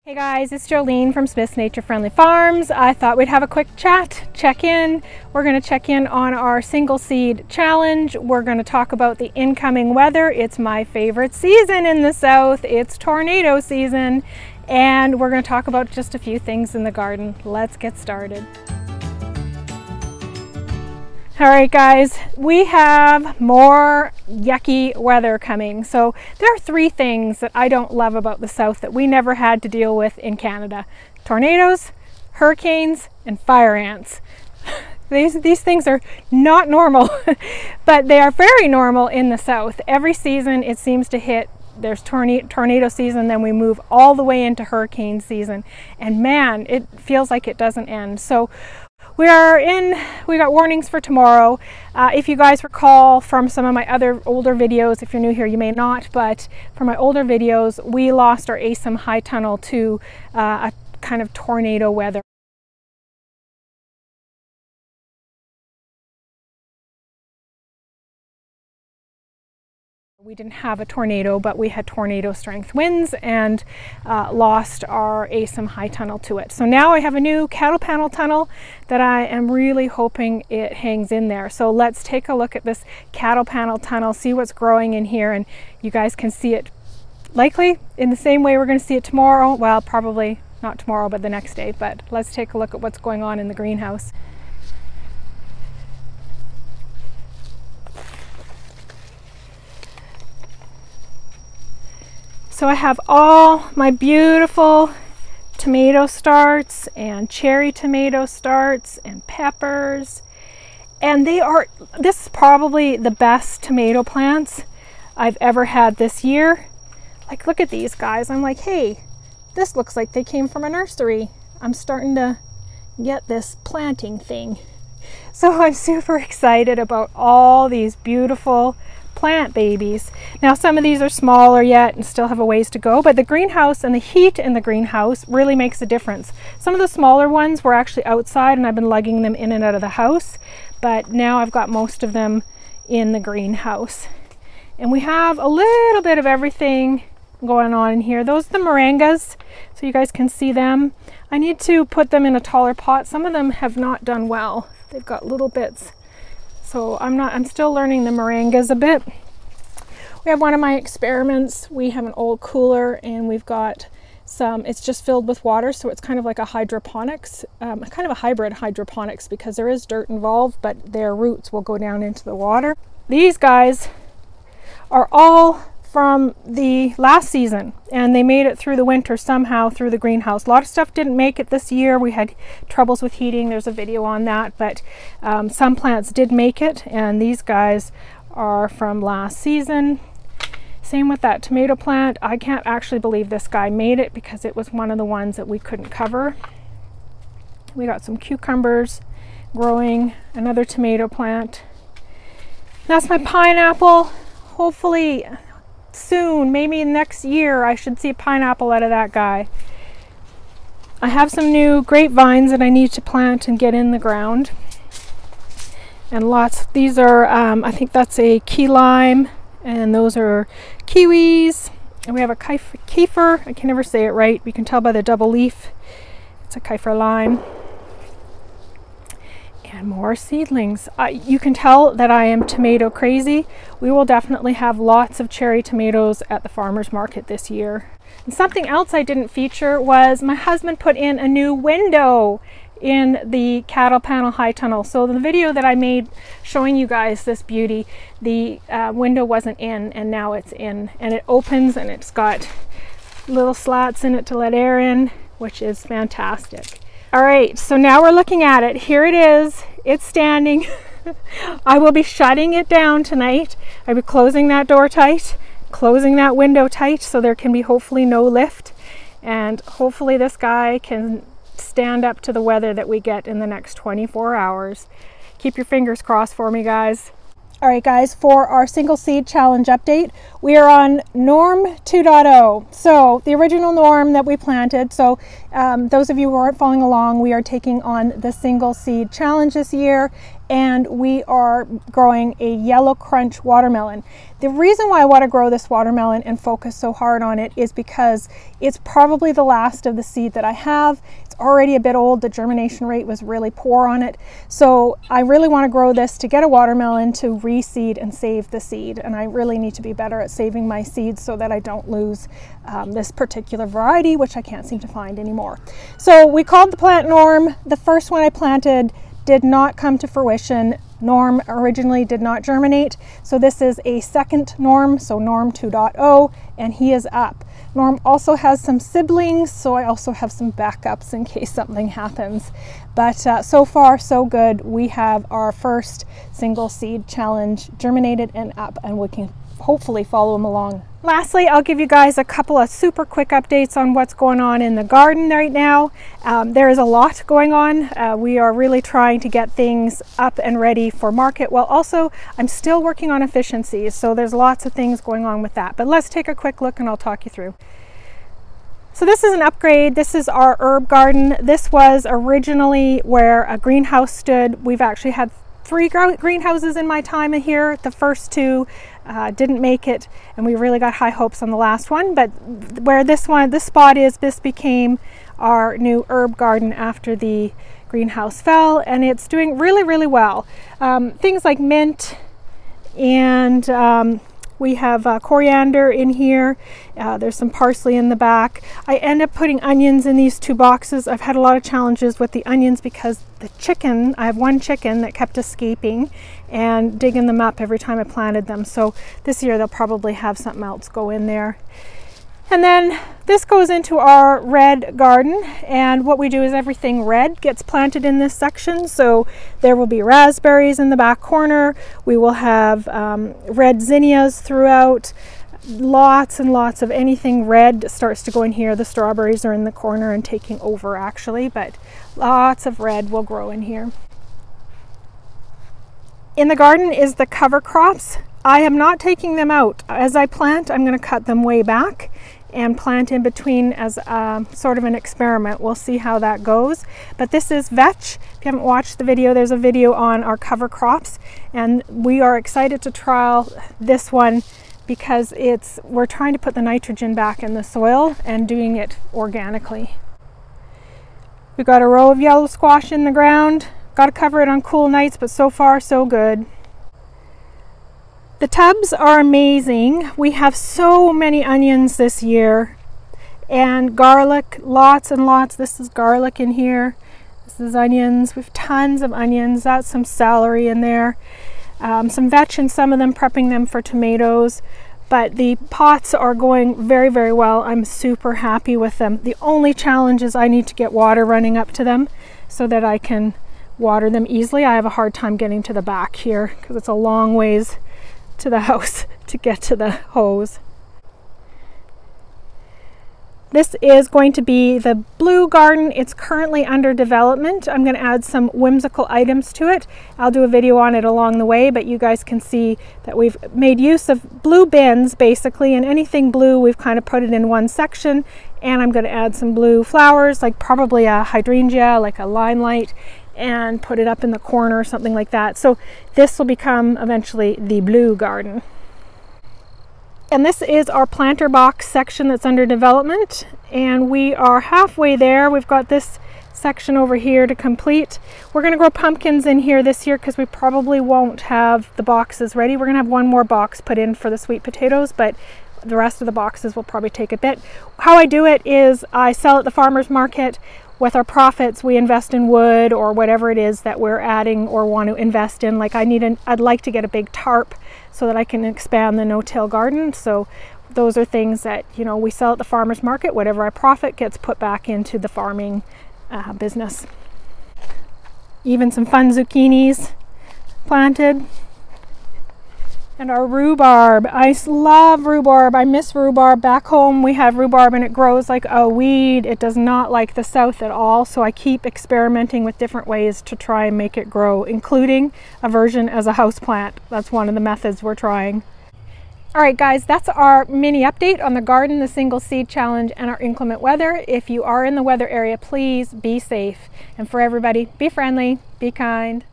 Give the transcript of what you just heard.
Hey guys, it's Jolene from Smith's Nature Friendly Farms. I thought we'd have a quick chat, check in. We're going to check in on our single seed challenge. We're going to talk about the incoming weather. It's my favorite season in the south. It's tornado season. And we're going to talk about just a few things in the garden. Let's get started. All right guys, we have more yucky weather coming. So there are three things that I don't love about the south that we never had to deal with in Canada. Tornadoes, hurricanes, and fire ants. These things are not normal, but they are very normal in the south. Every season it seems to hit. There's tornado season, then we move all the way into hurricane season. And man, it feels like it doesn't end. So we got warnings for tomorrow. If you guys recall from some of my other older videos, if you're new here you may not, but from my older videos we lost our ASIM high tunnel to a kind of tornado weather. We didn't have a tornado, but we had tornado strength winds and lost our ASIM high tunnel to it. So now I have a new cattle panel tunnel that I am really hoping it hangs in there. So let's take a look at this cattle panel tunnel, see what's growing in here, and you guys can see it likely in the same way we're going to see it tomorrow. Well, probably not tomorrow, but the next day. But let's take a look at what's going on in the greenhouse. So I have all my beautiful tomato starts and cherry tomato starts and peppers, and this is probably the best tomato plants I've ever had this year. Like, look at these guys. I'm like, hey, this looks like they came from a nursery. I'm starting to get this planting thing. So I'm super excited about all these beautiful plant babies. Now some of these are smaller yet and still have a ways to go, but the greenhouse and the heat in the greenhouse really makes a difference. Some of the smaller ones were actually outside and I've been lugging them in and out of the house, but now I've got most of them in the greenhouse. And we have a little bit of everything going on in here. Those are the moringas, so you guys can see them. I need to put them in a taller pot. Some of them have not done well. They've got little bits. So I'm still learning the moringas a bit. We have one of my experiments. We have an old cooler and we've got some, it's just filled with water. So it's kind of like a hydroponics, kind of a hybrid hydroponics, because there is dirt involved, but their roots will go down into the water. These guys are all from the last season and they made it through the winter somehow through the greenhouse. A lot of stuff didn't make it this year. We had troubles with heating. There's a video on that, but some plants did make it, and these guys are from last season. Same with that tomato plant. I can't actually believe this guy made it because it was one of the ones that we couldn't cover. We got some cucumbers growing, another tomato plant. That's my pineapple. Hopefully soon, maybe next year, I should see a pineapple out of that guy. I have some new grapevines that I need to plant and get in the ground. And lots, these are, I think that's a key lime, and those are kiwis. And we have a kefir, I can never say it right, you can tell by the double leaf. It's a kefir lime. And more seedlings. You can tell that I am tomato crazy. We will definitely have lots of cherry tomatoes at the farmers market this year. And something else I didn't feature was my husband put in a new window in the cattle panel high tunnel. So the video that I made showing you guys this beauty, the window wasn't in and now it's in, and it opens and it's got little slats in it to let air in, which is fantastic. All right, so now we're looking at it. Here it is. It's standing. I will be shutting it down tonight. I'll be closing that door tight, closing that window tight, so there can be hopefully no lift. And hopefully this guy can stand up to the weather that we get in the next 24 hours. Keep your fingers crossed for me, guys. All right, guys, for our single seed challenge update, we are on norm 2.0. So the original norm that we planted. So those of you who aren't following along, we are taking on the single seed challenge this year, and we are growing a yellow crunch watermelon. The reason why I want to grow this watermelon and focus so hard on it is because it's probably the last of the seed that I have. It's already a bit old. The germination rate was really poor on it. So I really want to grow this to get a watermelon to reseed and save the seed. And I really need to be better at saving my seeds so that I don't lose this particular variety, which I can't seem to find anymore. So we called the plant Norm. The first one I planted did not come to fruition. Norm originally did not germinate. So this is a second Norm, so Norm 2.0, and he is up. Norm also has some siblings, so I also have some backups in case something happens. But so far, so good. We have our first single seed challenge germinated and up, and we can hopefully follow them along. Lastly, I'll give you guys a couple of super quick updates on what's going on in the garden right now. There is a lot going on. We are really trying to get things up and ready for market. Well, also, I'm still working on efficiencies, so there's lots of things going on with that. But let's take a quick look and I'll talk you through. So this is an upgrade. This is our herb garden. This was originally where a greenhouse stood. We've actually had 3 greenhouses in my time here. The first 2 didn't make it, and we really got high hopes on the last one. But where this spot is, this became our new herb garden after the greenhouse fell, and it's doing really, really well. Things like mint, and we have coriander in here. There's some parsley in the back. I end up putting onions in these 2 boxes. I've had a lot of challenges with the onions because the chicken, I have 1 chicken that kept escaping and digging them up every time I planted them. So this year they'll probably have something else go in there. And then this goes into our red garden, and what we do is everything red gets planted in this section. So there will be raspberries in the back corner. We will have red zinnias throughout. Lots and lots of anything red starts to go in here. The strawberries are in the corner and taking over actually, but lots of red will grow in here. In the garden is the cover crops. I am not taking them out. As I plant, I'm going to cut them way back and plant in between as sort of an experiment. We'll see how that goes. But this is vetch. If you haven't watched the video, there's a video on our cover crops, and we are excited to trial this one because we're trying to put the nitrogen back in the soil and doing it organically. We've got a row of yellow squash in the ground. Got to cover it on cool nights, but so far so good. The tubs are amazing. We have so many onions this year, and garlic, lots and lots. This is garlic in here. This is onions. We have tons of onions. That's some celery in there. Some vetch and some of them, prepping them for tomatoes. But the pots are going very, very well. I'm super happy with them. The only challenge is I need to get water running up to them so that I can water them easily. I have a hard time getting to the back here because it's a long ways to the house to get to the hose. This is going to be the blue garden. It's currently under development. I'm going to add some whimsical items to it. I'll do a video on it along the way, but you guys can see that we've made use of blue bins basically, and anything blue we've kind of put it in one section, and I'm going to add some blue flowers, like probably a hydrangea, like a limelight, and put it up in the corner or something like that. So this will become eventually the blue garden. And this is our planter box section that's under development, and we are halfway there. We've got this section over here to complete. We're going to grow pumpkins in here this year because we probably won't have the boxes ready. We're going to have 1 more box put in for the sweet potatoes, but the rest of the boxes will probably take a bit. How I do it is I sell at the farmer's market. With our profits, we invest in wood or whatever it is that we're adding or want to invest in. Like I'd like to get a big tarp so that I can expand the no-till garden. So those are things that, you know, we sell at the farmer's market. Whatever I profit gets put back into the farming business. Even some fun zucchinis planted. And our rhubarb. I love rhubarb. I miss rhubarb. Back home we have rhubarb and it grows like a weed. It does not like the south at all, so I keep experimenting with different ways to try and make it grow, including a version as a house plant. That's one of the methods we're trying. All right guys, that's our mini update on the garden, the single seed challenge, and our inclement weather. If you are in the weather area, please be safe. And for everybody, be friendly, be kind.